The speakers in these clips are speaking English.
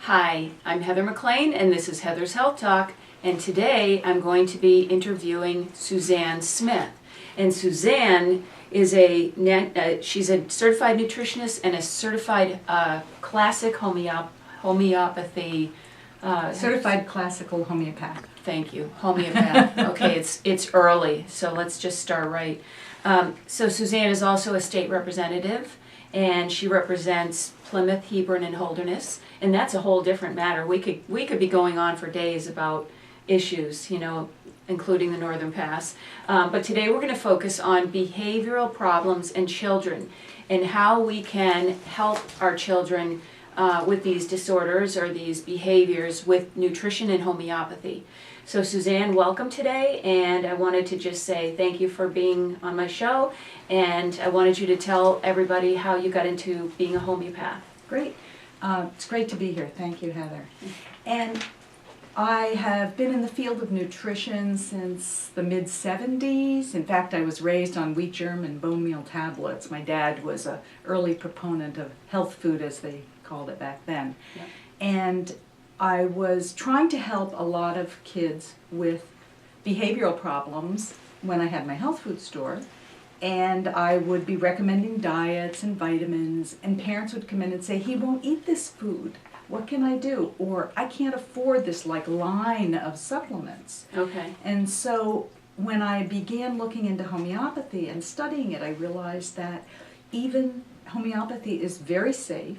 Hi, I'm Heather McLean and this is Heather's Health Talk, and today I'm going to be interviewing Suzanne Smith. And Suzanne is she's a certified nutritionist and a certified classic homeopathy certified classical homeopath. Thank you, homeopath. Okay, it's early, so let's just start right. So Suzanne is also a state representative, and she represents Plymouth, Hebron, and Holderness, and that's a whole different matter. We could be going on for days about issues, including the Northern Pass. But today we're going to focus on behavioral problems in children and how we can help our children with these disorders or these behaviors with nutrition and homeopathy. So Suzanne, welcome today, and I wanted to just say thank you for being on my show, and I wanted you to tell everybody how you got into being a homeopath. Great. It's great to be here. Thank you, Heather. And I have been in the field of nutrition since the mid-70s. In fact, I was raised on wheat germ and bone meal tablets. My dad was an early proponent of health food, as they called it back then. Yep. And I was trying to help a lot of kids with behavioral problems when I had my health food store. And I would be recommending diets and vitamins, and parents would come in and say, he won't eat this food. What can I do? Or I can't afford this line of supplements. Okay. And so when I began looking into homeopathy and studying it, I realized that even homeopathy is very safe.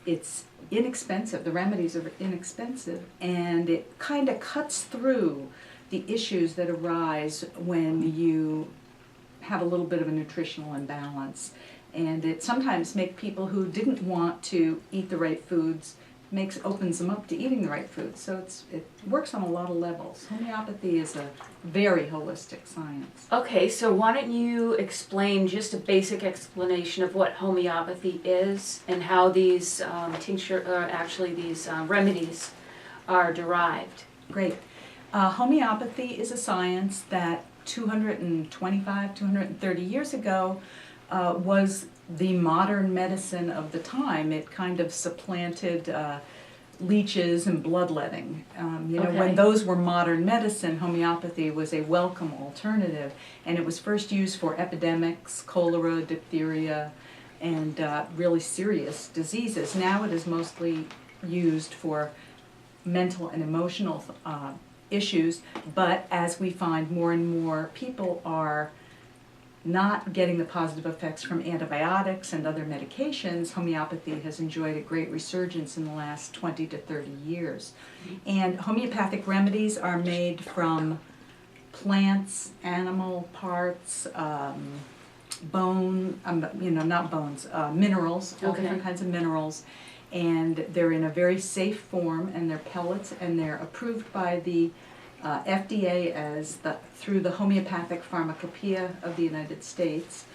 It's inexpensive. The remedies are inexpensive, and it kind of cuts through the issues that arise when you have a little bit of a nutritional imbalance. And it sometimes makes people who didn't want to eat the right foods, opens them up to eating the right foods. So it works on a lot of levels. Homeopathy is a very holistic science. Okay, so why don't you explain just a basic explanation of what homeopathy is and how these these remedies are derived. Great. Homeopathy is a science that 225, 230 years ago was the modern medicine of the time. It kind of supplanted leeches and bloodletting. Okay. When those were modern medicine, homeopathy was a welcome alternative, and it was first used for epidemics, cholera, diphtheria, and really serious diseases. Now it is mostly used for mental and emotional issues, but as we find more and more people are not getting the positive effects from antibiotics and other medications, homeopathy has enjoyed a great resurgence in the last 20 to 30 years. And homeopathic remedies are made from plants, animal parts, minerals, all different kinds of minerals. And they're in a very safe form, and they're pellets, and they're approved by the FDA through the Homeopathic Pharmacopoeia of the United States,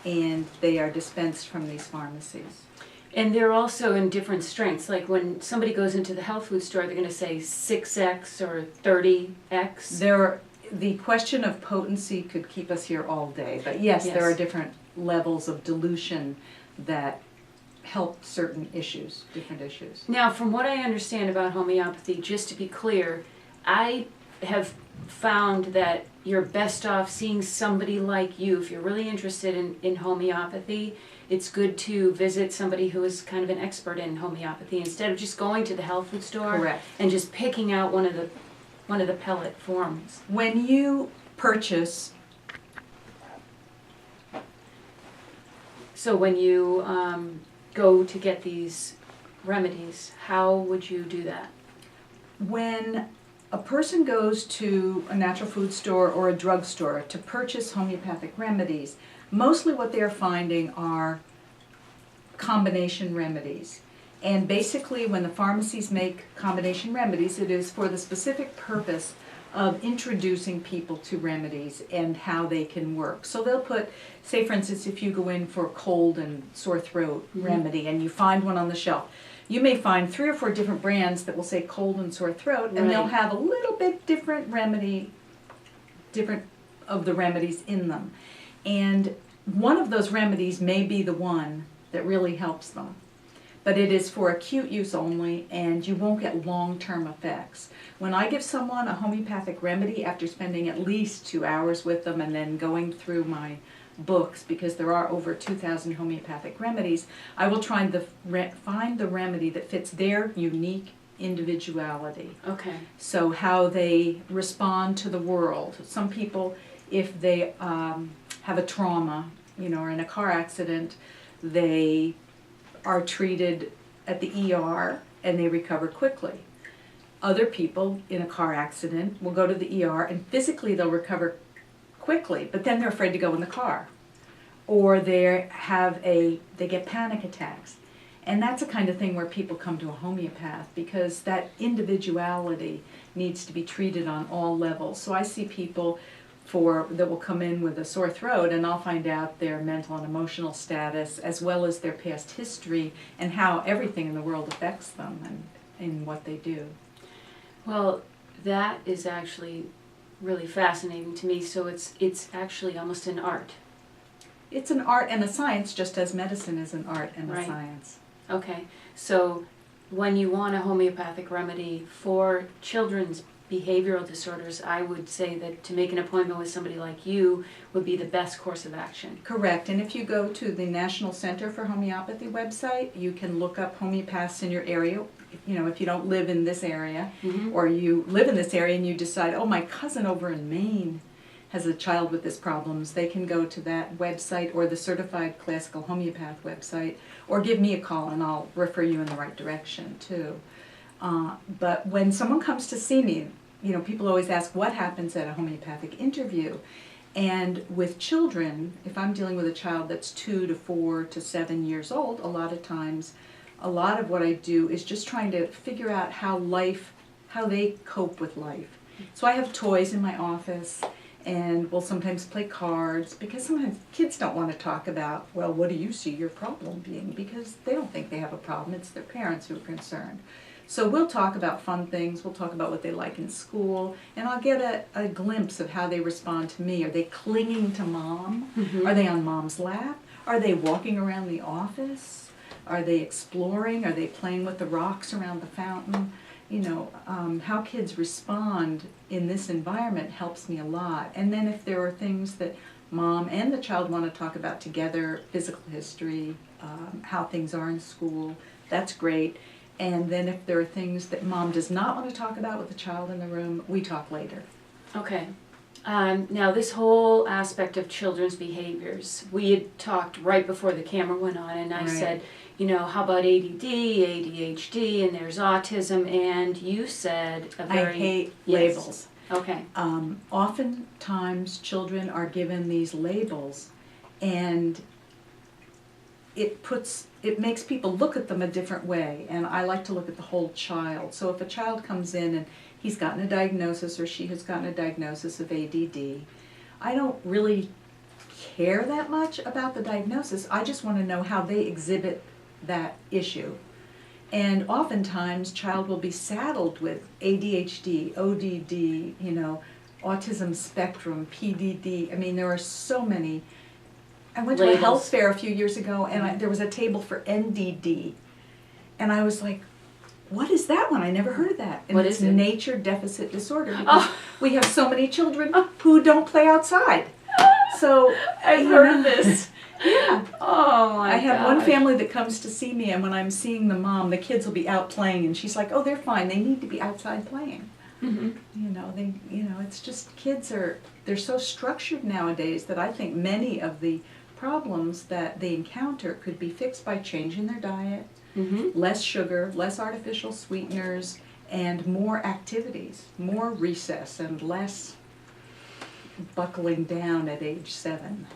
and they are dispensed from these pharmacies. And they're also in different strengths. Like when somebody goes into the health food store, they're going to say 6X or 30X. The question of potency could keep us here all day, but yes, there are different levels of dilution that help certain issues, different issues. Now, from what I understand about homeopathy, just to be clear, I have found that you're best off seeing somebody like you. If you're really interested in homeopathy, it's good to visit somebody who is kind of an expert in homeopathy instead of just going to the health food store. Correct. And just picking out one of the pellet forms. When you purchase, so when you go to get these remedies, how would you do that? when a person goes to a natural food store or a drugstore to purchase homeopathic remedies, mostly what they're finding are combination remedies. And basically when the pharmacies make combination remedies, it is for the specific purpose of introducing people to remedies and how they can work. So they'll put, say for instance, if you go in for cold and sore throat remedy and you find one on the shelf, you may find 3 or 4 different brands that will say cold and sore throat, and they'll have a little bit different of the remedies in them. And one of those remedies may be the one that really helps them. but it is for acute use only, and you won't get long-term effects. When I give someone a homeopathic remedy after spending at least 2 hours with them and then going through my books, because there are over 2,000 homeopathic remedies, I will try to find the remedy that fits their unique individuality. Okay. So how they respond to the world. Some people, if they have a trauma, or in a car accident, they are treated at the ER and they recover quickly. Other people in a car accident will go to the ER and physically they'll recover quickly, but then they're afraid to go in the car. Or they get panic attacks. And that's the kind of thing where people come to a homeopath, because that individuality needs to be treated on all levels. So I see people that will come in with a sore throat, and I'll find out their mental and emotional status as well as their past history and how everything in the world affects them and in what they do. Well, that is actually really fascinating to me. So it's actually almost an art. It's an art and a science, just as medicine is an art and a Right. science. Okay, so when you want a homeopathic remedy for children's behavioral disorders, I would say that to make an appointment with somebody like you would be the best course of action. Correct. And if you go to the National Center for Homeopathy website, you can look up homeopaths in your area. If you don't live in this area, or you live in this area and you decide, oh, my cousin over in Maine has a child with this problems, they can go to that website or the Certified Classical Homeopath website, or give me a call and I'll refer you in the right direction too. But when someone comes to see me, people always ask what happens at a homeopathic interview. And with children, if I'm dealing with a child that's 2 to 4 to 7 years old, a lot of times, a lot of what I do is just trying to figure out how they cope with life. So I have toys in my office, and we'll sometimes play cards, because sometimes kids don't want to talk about, well, what do you see your problem being? Because they don't think they have a problem. It's their parents who are concerned. So we'll talk about fun things. We'll talk about what they like in school, and I'll get a glimpse of how they respond to me. Are they clinging to mom? Are they on mom's lap? Are they walking around the office? Are they exploring? Are they playing with the rocks around the fountain? How kids respond in this environment helps me a lot. And then if there are things that mom and the child want to talk about together, physical history, how things are in school, that's great. And then if there are things that mom does not want to talk about with the child in the room, we talk later. Okay. Now this whole aspect of children's behaviors, we had talked right before the camera went on, and I said, how about ADD, ADHD, and there's autism, and you said I hate labels. Okay. Oftentimes children are given these labels, and it makes people look at them a different way, and I like to look at the whole child. So if a child comes in and he's gotten a diagnosis or she has gotten a diagnosis of ADD, I don't really care that much about the diagnosis. I just want to know how they exhibit that issue. And oftentimes child will be saddled with ADHD, ODD, autism spectrum, PDD. I mean, there are so many. I went to a health fair a few years ago, and there was a table for NDD. And I was like, what is that one? I never heard of that. And what it's is it? Nature Deficit Disorder. Because we have so many children who don't play outside. So I've heard of this. Yeah. Oh my I have gosh. one family that comes to see me, and when I'm seeing the mom, the kids will be out playing, and she's like, oh, they're fine. They need to be outside playing. It's just they're so structured nowadays that I think many of the problems that they encounter could be fixed by changing their diet, less sugar, less artificial sweeteners, and more activities, more recess, and less buckling down at age 7.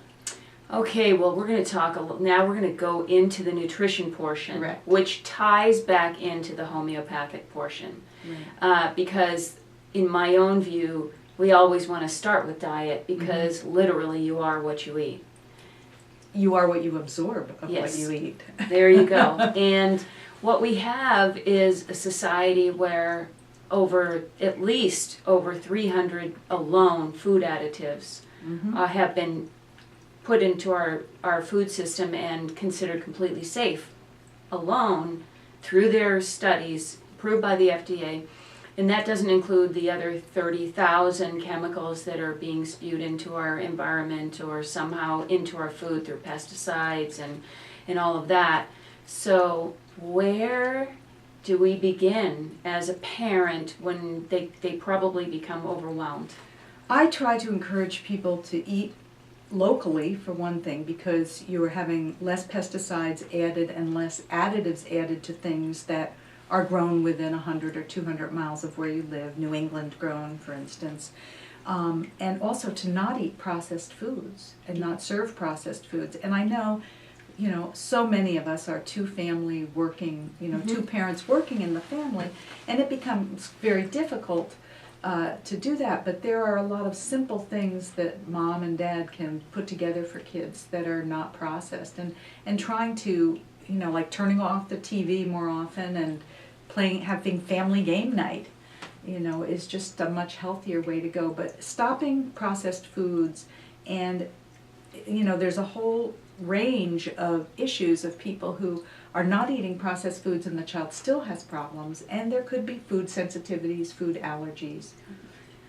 Okay, well, we're going to talk now we're going to go into the nutrition portion, Correct. which ties back into the homeopathic portion. Right. Because in my own view, we always want to start with diet, because literally you are what you eat. You are what you absorb of Yes. what you eat. There you go. And what we have is a society where at least over 300 alone food additives have been put into our food system and considered completely safe. alone, through their studies, approved by the FDA, and that doesn't include the other 30,000 chemicals that are being spewed into our environment or somehow into our food through pesticides and all of that. So where do we begin as a parent when they probably become overwhelmed? I try to encourage people to eat locally, for one thing, because you're having less pesticides added and less additives added to things that are grown within 100 or 200 miles of where you live, New England grown, for instance. And also to not eat processed foods and not serve processed foods. And I know, so many of us are two family working, two parents working in the family, and it becomes very difficult to do that. But there are a lot of simple things that mom and dad can put together for kids that are not processed. And trying to, like turning off the TV more often and having family game night, is just a much healthier way to go. But stopping processed foods, and there's a whole range of issues of people who are not eating processed foods and the child still has problems, and there could be food sensitivities, food allergies.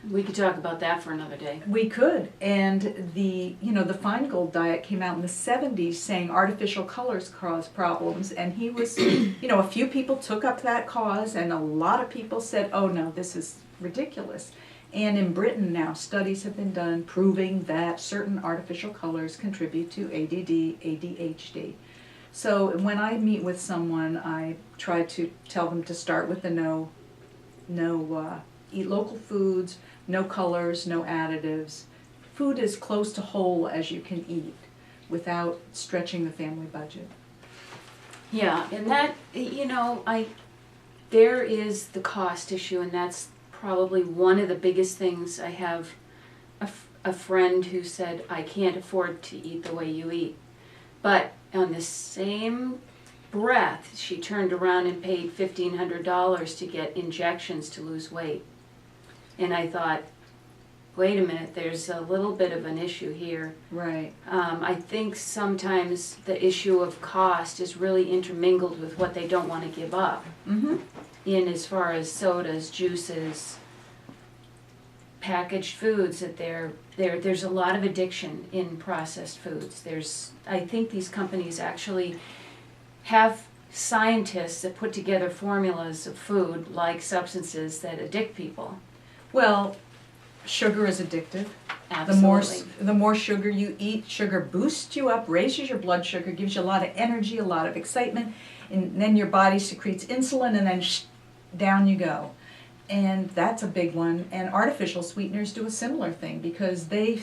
We could talk about that for another day. We could. And the Feingold diet came out in the 70s saying artificial colors cause problems, and he was, a few people took up that cause, and a lot of people said, oh no, this is ridiculous. And in Britain now, studies have been done proving that certain artificial colors contribute to ADD, ADHD. So when I meet with someone, I try to tell them to start with the eat local foods, no colors, no additives. Food as close to whole as you can eat without stretching the family budget. Yeah, and that, there is the cost issue, and that's probably one of the biggest things. I have a friend who said, I can't afford to eat the way you eat. But on the same breath, she turned around and paid $1,500 to get injections to lose weight. And I thought, wait a minute, there's a little bit of an issue here. Right. I think sometimes the issue of cost is really intermingled with what they don't want to give up. Mm-hmm. In as far as sodas, juices, packaged foods, that there's a lot of addiction in processed foods. I think these companies actually have scientists that put together formulas of food like substances that addict people. Well, sugar is addictive. Absolutely. The more sugar you eat, sugar boosts you up, raises your blood sugar, gives you a lot of energy, a lot of excitement, and then your body secretes insulin, and then down you go. And that's a big one. And artificial sweeteners do a similar thing because they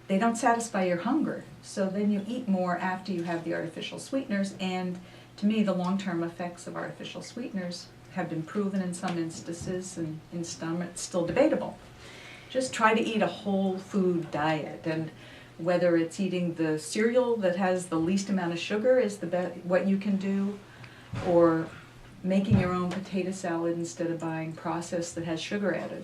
don't satisfy your hunger. So then you eat more after you have the artificial sweeteners. And to me, the long-term effects of artificial sweeteners have been proven in some instances, and in some it's still debatable. Just try to eat a whole food diet, and whether it's eating the cereal that has the least amount of sugar is what you can do, or making your own potato salad instead of buying processed that has sugar added.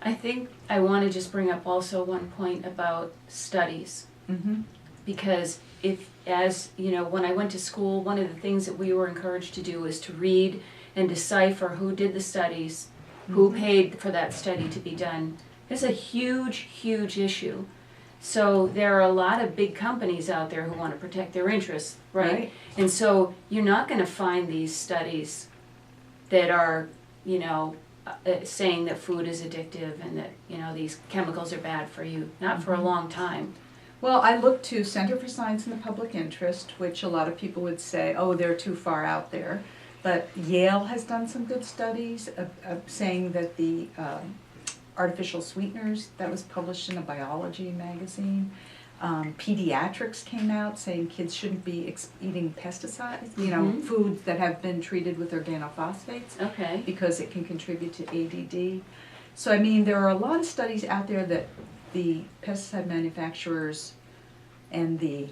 I think I want to just bring up also one point about studies. Mm-hmm. Because when I went to school, one of the things that we were encouraged to do was to read and decipher who did the studies, who paid for that study to be done. It's a huge, huge issue. So there are a lot of big companies out there who want to protect their interests, right? And so you're not going to find these studies that are, saying that food is addictive and that, these chemicals are bad for you. Not for a long time. Well, I look to Center for Science and the Public Interest, which a lot of people would say, oh, they're too far out there. But Yale has done some good studies of saying that the artificial sweeteners, that was published in a biology magazine. Pediatrics came out saying kids shouldn't be eating pesticides, foods that have been treated with organophosphates. Okay. Because it can contribute to ADD. So, there are a lot of studies out there that the pesticide manufacturers and the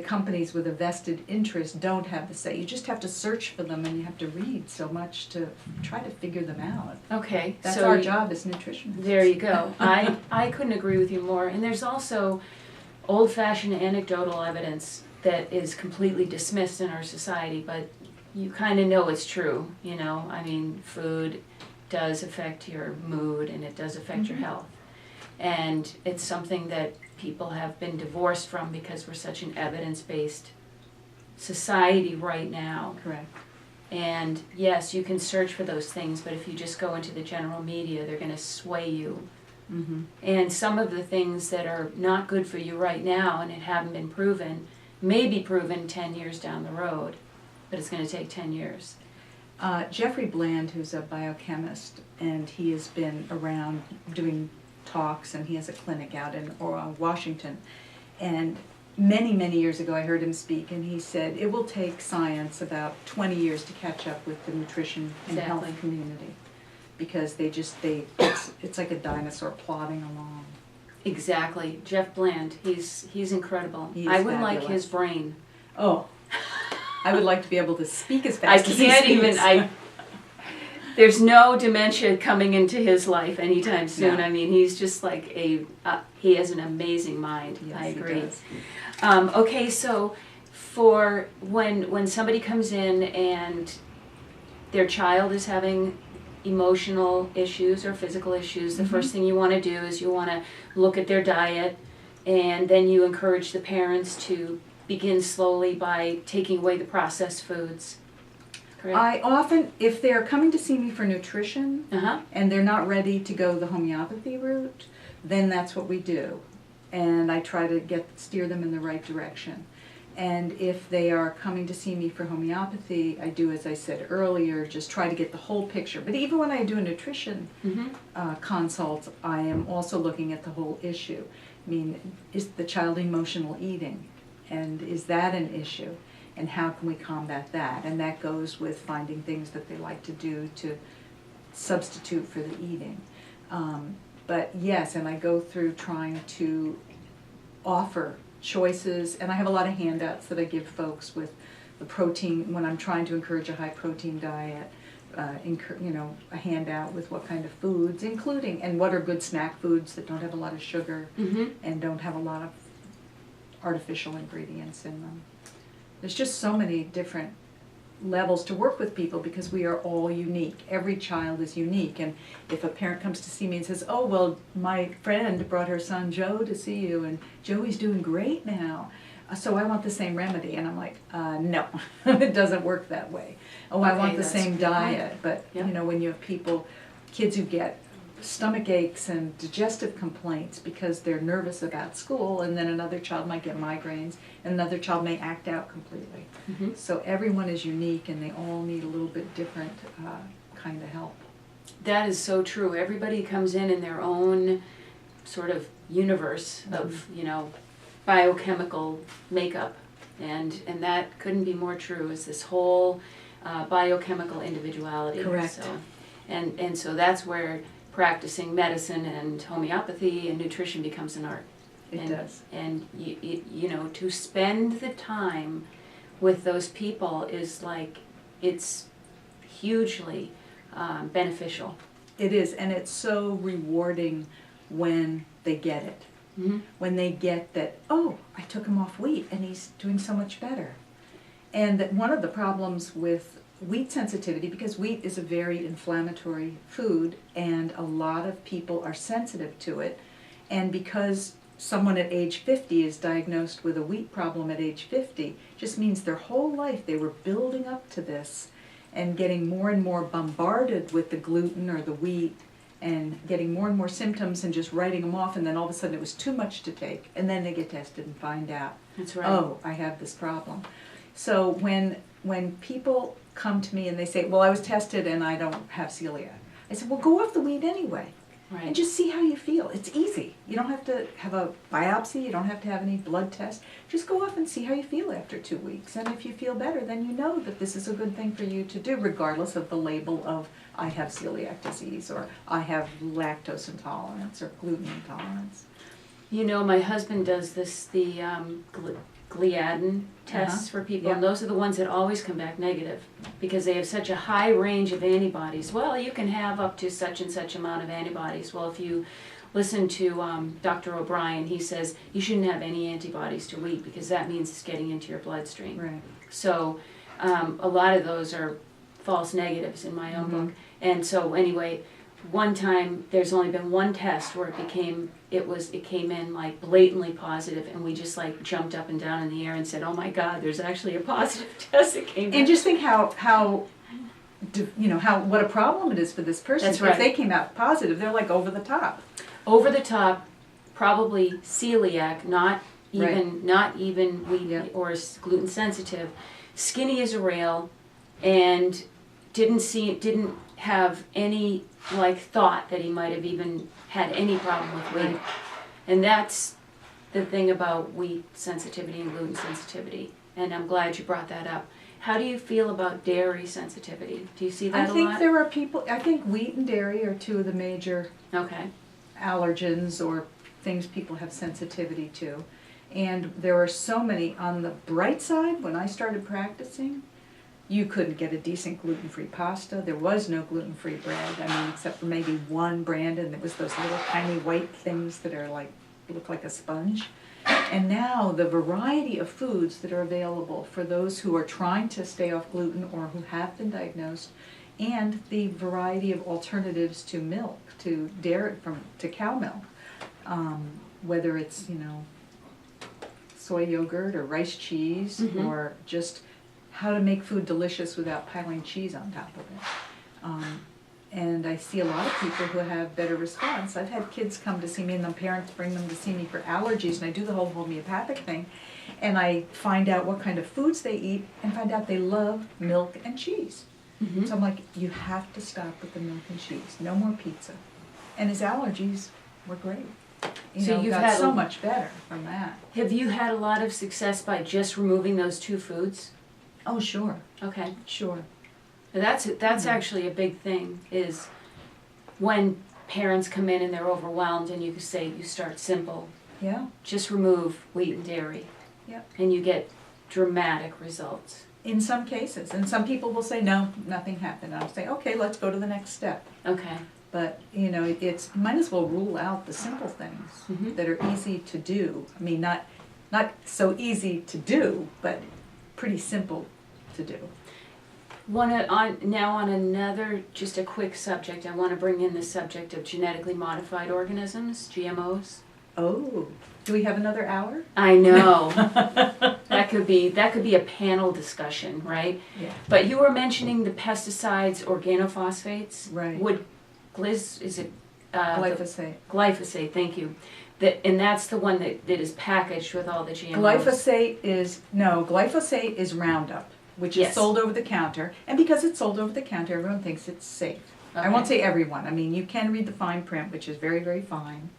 companies with a vested interest don't have the say. You just have to search for them, and you have to read so much to try to figure them out. Okay. That's our job as nutritionists. There you go. I couldn't agree with you more. And there's also old-fashioned anecdotal evidence that is completely dismissed in our society, but you kind of know it's true, you know? I mean, food does affect your mood and it does affect your health. And it's something that people have been divorced from because we're such an evidence-based society right now. Correct. And yes, you can search for those things, but if you just go into the general media, they're going to sway you. And some of the things that are not good for you right now and it haven't been proven, may be proven 10 years down the road, but it's going to take 10 years. Jeffrey Bland, who's a biochemist, and he has been around doing talks, and he has a clinic out in Washington. And many, many years ago I heard him speak, and he said it will take science about 20 years to catch up with the nutrition and health community, because it's like a dinosaur plodding along. Exactly. Jeff Bland, he's incredible. I would like his brain. Oh, I would like to be able to speak as fast as he I can't speaks. even, there's no dementia coming into his life anytime soon. No. I mean, he's just like he has an amazing mind. Yes, I agree. He does. Okay, so for when somebody comes in and their child is having emotional issues or physical issues, the first thing you want to do is you want to look at their diet, and then you encourage the parents to begin slowly by taking away the processed foods. Correct? I often, if they're coming to see me for nutrition and they're not ready to go the homeopathy route, then that's what we do. And I try to steer them in the right direction. And if they are coming to see me for homeopathy, I do, as I said earlier, just try to get the whole picture. But even when I do a nutrition consult, I am also looking at the whole issue. I mean, is the child emotional eating? And is that an issue? And how can we combat that? And that goes with finding things that they like to do to substitute for the eating. But yes, and I go through trying to offer choices, and I have a lot of handouts that I give folks with the protein, when I'm trying to encourage a high protein diet, a handout with what kind of foods, including, and what are good snack foods that don't have a lot of sugar and don't have a lot of artificial ingredients in them. There's just so many different levels to work with people because we are all unique. Every child is unique, and if a parent comes to see me and says, oh, well, my friend brought her son Joe to see you, and Joey's doing great now, so I want the same remedy. And I'm like, no, it doesn't work that way. Oh, I want the same diet. But, you know, when you have kids who get stomach aches and digestive complaints because they're nervous about school, and then another child might get migraines, and another child may act out completely. So everyone is unique, and they all need a little bit different kind of help. That is so true. Everybody comes in their own sort of universe of, you know, biochemical makeup, and that couldn't be more true, is this whole biochemical individuality. Correct. So, and so that's where practicing medicine and homeopathy and nutrition becomes an art. It does. And you know, to spend the time with those people is like, it's hugely beneficial. It is, and it's so rewarding when they get it. When they get that, oh, I took him off wheat and he's doing so much better. And that one of the problems with wheat sensitivity, because wheat is a very inflammatory food and a lot of people are sensitive to it, and because someone at age 50 is diagnosed with a wheat problem at age 50, just means their whole life they were building up to this and getting more and more bombarded with the gluten or the wheat and getting more and more symptoms and just writing them off, and then all of a sudden it was too much to take, and then they get tested and find out, That's right. oh, I have this problem. So when people come to me and they say, well, I was tested and I don't have celiac, I said, well, go off the wheat anyway. Right. And just see how you feel. It's easy. You don't have to have a biopsy. You don't have to have any blood tests. Just go off and see how you feel after 2 weeks. And if you feel better, then you know that this is a good thing for you to do, regardless of the label of I have celiac disease or I have lactose intolerance or gluten intolerance. You know, my husband does this, the gliadin tests for people, and those are the ones that always come back negative because they have such a high range of antibodies. Well, you can have up to such and such amount of antibodies. Well, if you listen to Dr. O'Brien. He says you shouldn't have any antibodies to wheat because that means it's getting into your bloodstream. Right. So a lot of those are false negatives in my own book. And so anyway, one time there's only been one test where it came in like blatantly positive, and we just like jumped up and down in the air and said, "Oh my God, there's actually a positive test that came back." And just think how what a problem it is for this person. That's right. If they came out positive, they're like over the top. Over the top, probably celiac, not even wheat or gluten sensitive, skinny as a rail, and didn't have any like thought that he might have even had any problem with wheat. And that's the thing about wheat sensitivity and gluten sensitivity. And I'm glad you brought that up. How do you feel about dairy sensitivity? Do you see that a lot? I think there are people, I think wheat and dairy are two of the major allergens or things people have sensitivity to. And there are so many. On the bright side, when I started practicing, you couldn't get a decent gluten-free pasta. There was no gluten-free bread, except for maybe one brand, and it was those little tiny white things that are look like a sponge. And now the variety of foods that are available for those who are trying to stay off gluten or who have been diagnosed, and the variety of alternatives to milk, to dairy, to cow milk, whether it's soy yogurt or rice cheese or just how to make food delicious without piling cheese on top of it. And I see a lot of people who have better response. I've had kids come to see me and the parents bring them to see me for allergies, and I do the whole homeopathic thing, and I find out what kind of foods they eat and find out they love milk and cheese. So I'm like, you have to stop with the milk and cheese. No more pizza. And his allergies were great. You've got so much better from that. Have you had a lot of success by just removing those two foods? Oh, sure. Okay. Sure. That's actually a big thing, is when parents come in and they're overwhelmed and you say you start simple. Yeah. Just remove wheat and dairy. Yep. And you get dramatic results. In some cases. And some people will say, no, nothing happened. I'll say, okay, let's go to the next step. Okay. But, it's might as well rule out the simple things that are easy to do. Not so easy to do, but pretty simple to do. Now on another, just a quick subject, I want to bring in the subject of genetically modified organisms, GMOs. Oh, do we have another hour? I know. That could be a panel discussion, right? Yeah. But you were mentioning the pesticides, organophosphates. Right. Glyphosate. Glyphosate, thank you. And that's the one that is packaged with all the GMOs. Glyphosate is Roundup, which is sold over the counter. And because it's sold over the counter, everyone thinks it's safe. Okay. I won't say everyone. You can read the fine print, which is very, very fine.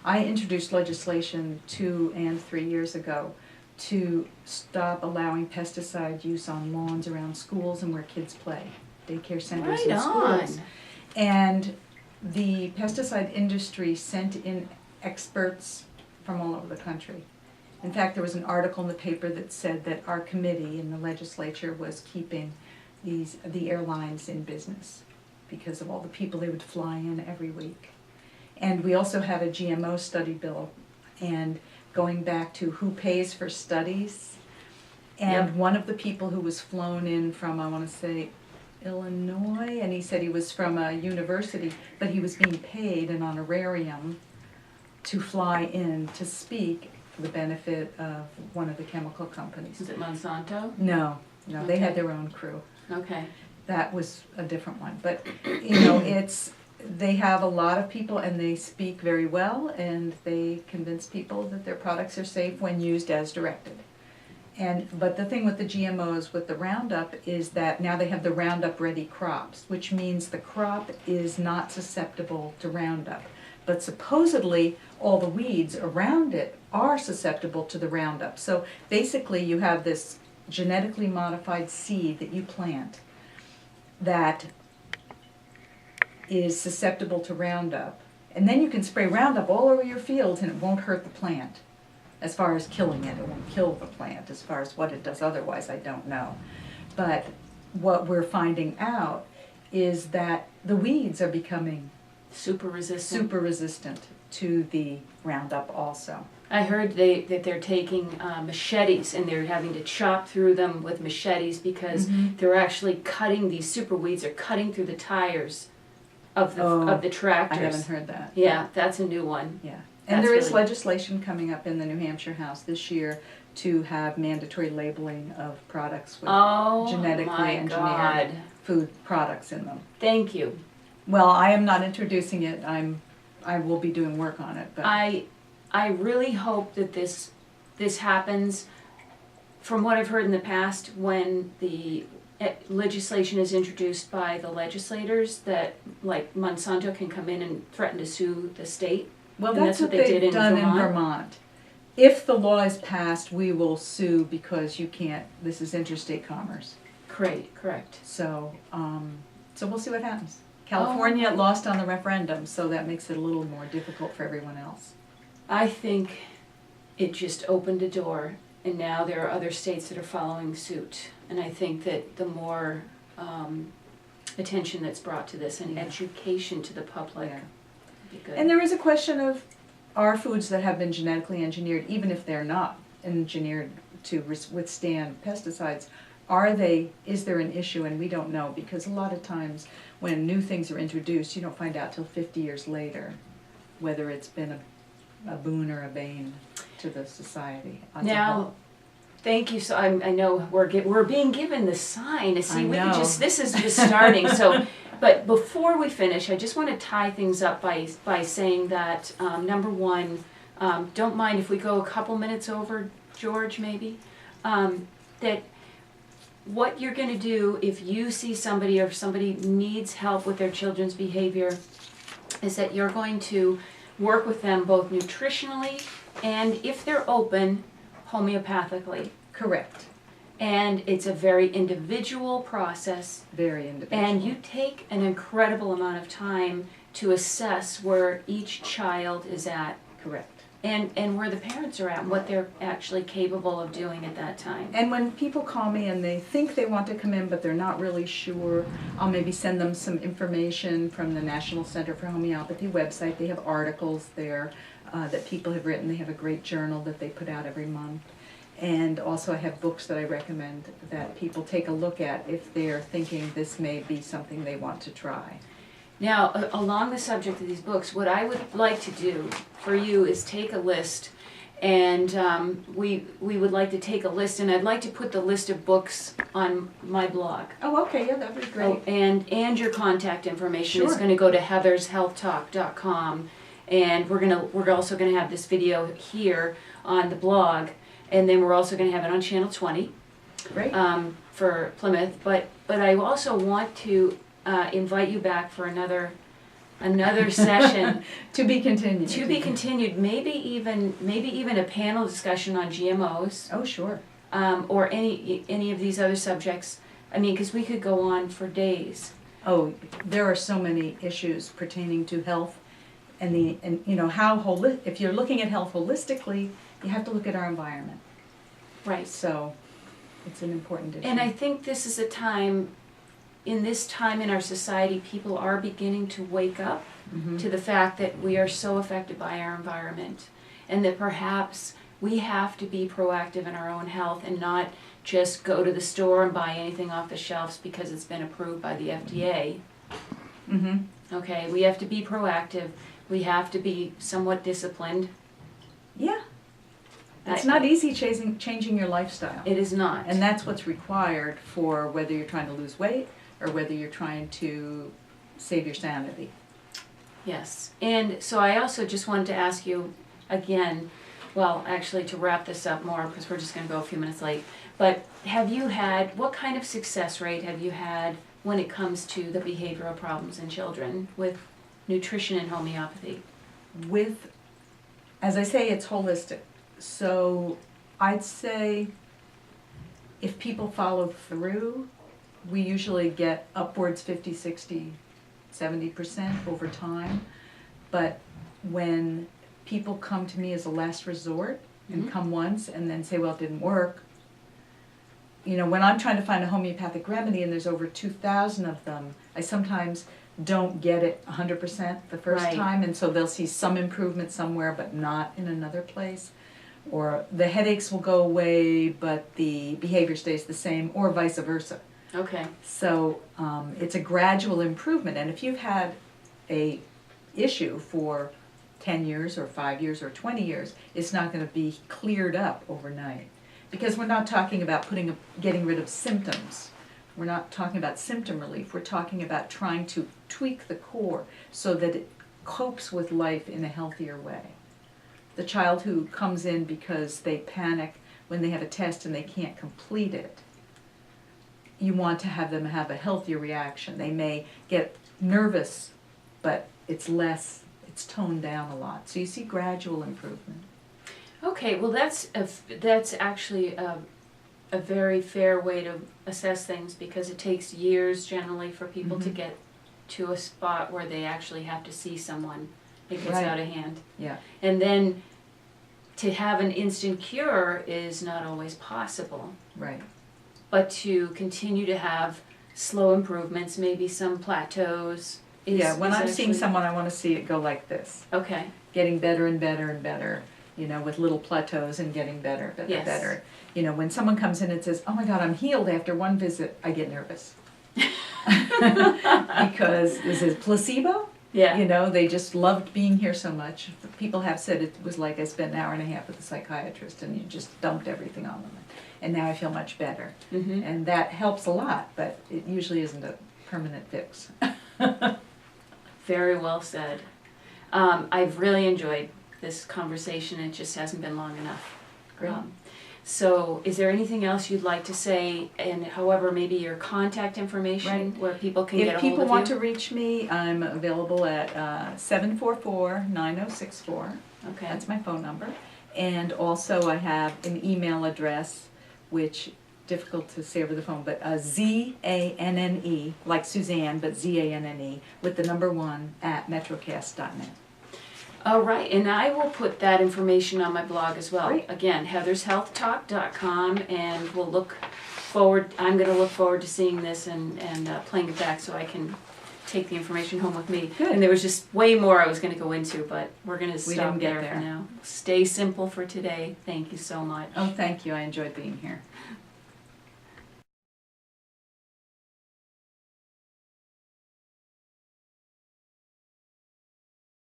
I introduced legislation 2 and 3 years ago to stop allowing pesticide use on lawns around schools and where kids play, daycare centers and schools. And the pesticide industry sent in experts from all over the country. In fact, there was an article in the paper that said that our committee in the legislature was keeping the airlines in business because of all the people they would fly in every week. And we also have a GMO study bill, and going back to who pays for studies, and one of the people who was flown in from, I want to say, Illinois, and he said he was from a university, but he was being paid an honorarium to fly in to speak for the benefit of one of the chemical companies. Is it Monsanto? No, they had their own crew. Okay. That was a different one. But, they have a lot of people, and they speak very well, and they convince people that their products are safe when used as directed. But the thing with the GMOs, with the Roundup, is that now they have the Roundup Ready crops, which means the crop is not susceptible to Roundup. But supposedly, all the weeds around it are susceptible to the Roundup. So basically, you have this genetically modified seed that you plant that is susceptible to Roundup. And then you can spray Roundup all over your fields and it won't hurt the plant. As far as killing it, it won't kill the plant. As far as what it does otherwise, I don't know. But what we're finding out is that the weeds are becoming Super resistant. super resistant to the Roundup also. I heard that they're taking machetes and they're having to chop through them with machetes because they're actually cutting, these super weeds are cutting through the tires of the tractors. I haven't heard that. Yeah, that's a new one. Yeah. And there is really legislation coming up in the New Hampshire House this year to have mandatory labeling of products with genetically engineered food products in them. Thank you. Well, I am not introducing it. I will be doing work on it. But I really hope that this happens. From what I've heard in the past, when the legislation is introduced by the legislators, that like Monsanto can come in and threaten to sue the state. well, and that's what they did they've done in Vermont. If the law is passed, we will sue because you can't. This is interstate commerce. Correct. So, so we'll see what happens. California lost on the referendum, so that makes it a little more difficult for everyone else. I think it just opened a door, and now there are other states that are following suit. And I think that the more attention that's brought to this and education to the public would be good. And there is a question of, are foods that have been genetically engineered, even if they're not engineered to withstand pesticides, is there an issue? And we don't know, because a lot of times when new things are introduced, you don't find out till 50 years later whether it's been a boon or a bane to the society. Now, thank you. So I know we're being given the sign. See, this is just starting. So, but before we finish, I just want to tie things up by saying that number one, don't mind if we go a couple minutes over, George, maybe. That what you're going to do if you see somebody or if somebody needs help with their children's behavior is that you're going to work with them both nutritionally and, if they're open, homeopathically. Correct. And it's a very individual process. Very individual. And you take an incredible amount of time to assess where each child is at. Correct. And where the parents are at, and what they're actually capable of doing at that time. And when people call me and they think they want to come in but they're not really sure, I'll maybe send them some information from the National Center for Homeopathy website. They have articles there that people have written. They have a great journal that they put out every month. And also I have books that I recommend that people take a look at if they're thinking this may be something they want to try. Now, along the subject of these books, what I would like to do for you is take a list, and we would like to take a list, and I'd like to put the list of books on my blog. Oh, okay, yeah, that'd be great. Oh, and your contact information is Sure. going to go to heathershealthtalk.com, and we're also going to have this video here on the blog, and then we're also going to have it on Channel 20. Great. For Plymouth, but I also want to invite you back for another session. To be continued. To be continued. Maybe even a panel discussion on GMOs. Oh, sure. Or any of these other subjects. I mean, because we could go on for days. Oh, there are so many issues pertaining to health, and you know how if you're looking at health holistically, you have to look at our environment. Right. So, it's an important issue. And I think this is a time. In this time in our society, people are beginning to wake up to the fact that we are so affected by our environment, and that perhaps we have to be proactive in our own health and not just go to the store and buy anything off the shelves because it's been approved by the FDA. Okay, we have to be proactive. We have to be somewhat disciplined. Yeah. It's not easy changing your lifestyle. It is not. And that's what's required for whether you're trying to lose weight or whether you're trying to save your sanity. Yes. And so I also just wanted to ask you again, well, actually to wrap this up more, because we're just going to go a few minutes late, but what kind of success rate have you had when it comes to the behavioral problems in children with nutrition and homeopathy? As I say, it's holistic. So I'd say if people follow through, we usually get upwards 50, 60, 70% over time. But when people come to me as a last resort and come once and then say, well, it didn't work, you know, when I'm trying to find a homeopathic remedy and there's over 2,000 of them, I sometimes don't get it 100% the first Right. time, and so they'll see some improvement somewhere but not in another place. Or the headaches will go away but the behavior stays the same, or vice versa. Okay. So it's a gradual improvement, and if you've had a issue for 10 years or 5 years or 20 years, it's not going to be cleared up overnight. Because we're not talking about getting rid of symptoms. We're not talking about symptom relief. We're talking about trying to tweak the core so that it copes with life in a healthier way. The child who comes in because they panic when they have a test and they can't complete it, you want to have them have a healthier reaction. They may get nervous, but it's toned down a lot. So you see gradual improvement. Okay, well that's actually a very fair way to assess things, because it takes years generally for people to get to a spot where they actually have to see someone. It gets out of hand. Yeah. And then to have an instant cure is not always possible. Right. But to continue to have slow improvements, maybe some plateaus. When I'm seeing someone, I want to see it go like this. Okay. Getting better and better and better, with little plateaus and getting better, better. When someone comes in and says, "Oh my God, I'm healed after one visit," I get nervous. Because is it placebo? Yeah. They just loved being here so much. People have said it was like I spent an hour and a half with a psychiatrist and you just dumped everything on them. And now I feel much better. Mm-hmm. And that helps a lot, but it usually isn't a permanent fix. Very well said. I've really enjoyed this conversation. It just hasn't been long enough. Great. So is there anything else you'd like to say, and however, maybe your contact information where people can get a hold of you? If people want to reach me, I'm available at 744-9064. Okay. That's my phone number. And also I have an email address, which difficult to say over the phone, but ZANNE, like Suzanne, but ZANNE, with the number 1 @metrocast.net. All right, and I will put that information on my blog as well. Great. Again, heathershealthtalk.com, and I'm going to look forward to seeing this and playing it back so I can take the information home with me. Good. And there was just way more I was going to go into, but we're going to stop didn't get there there. for now. Stay simple for today. Thank you so much. Oh, thank you. I enjoyed being here.